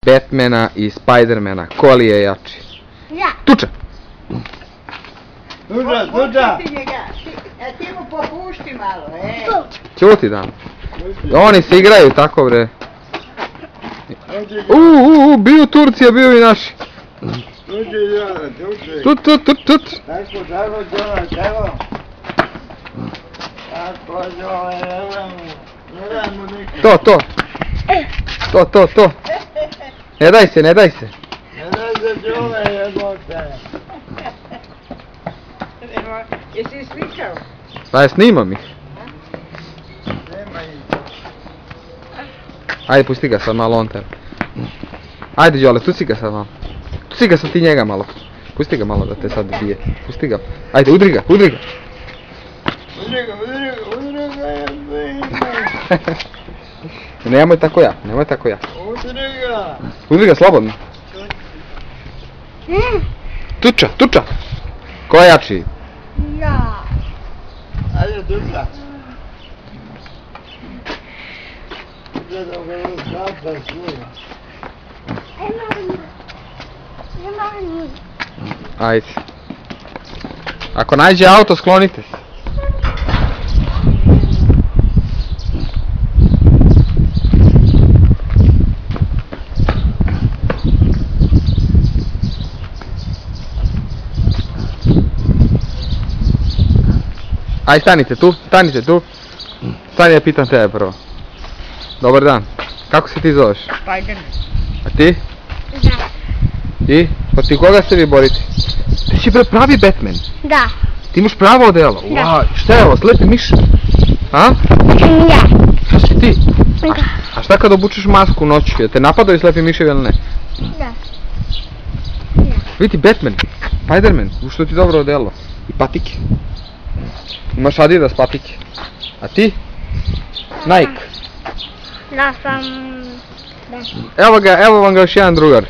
Batmana i Spidermana, ko li je jači? Ja. Tuča! Tuča! Ti mu popušti malo, Ćuti dan. Oni se igraju tako bre. Bio Turcija, bio i naši. Tut. To. Ne daj se. Ne daj se čove jebote. Jesi ih slikao? Pa ja snimam ih. Ajde pusti ga sad malo on tebe. Ajde Đole, tuci ga sad malo. Tuci ga sad ti njega malo. Pusti ga malo da te sad bije. Pusti ga. Ajde udri ga. Udri ga Nemoj tako ja. Udri ga slobodno. Tuča. Ko je jači? Ja. Ajde tuča. Gledam ga u kapa sluga. Ajde. Ako nađe auto, sklonite se. Aj, stanite tu. Stani, ja pitam tebe prvo. Dobar dan. Kako se ti zoveš? Spiderman. A ti? Da. I? Protiv koga se vi borite? Ti si bre pravi Batman. Da. Ti imaš pravo odelo. Da. Wow, šta je ovo, slepi miš? A? Ja. Šta si ti? Da. A šta kad obučeš masku noću? Jel te napadaju slepi miševi ili ne? Da. Vidi Batman, Spiderman, što ti dobro odelo. I patike. Imaš Adidas patike. A ti? Nike. Da sam... Evo vam ga još jedan drugar.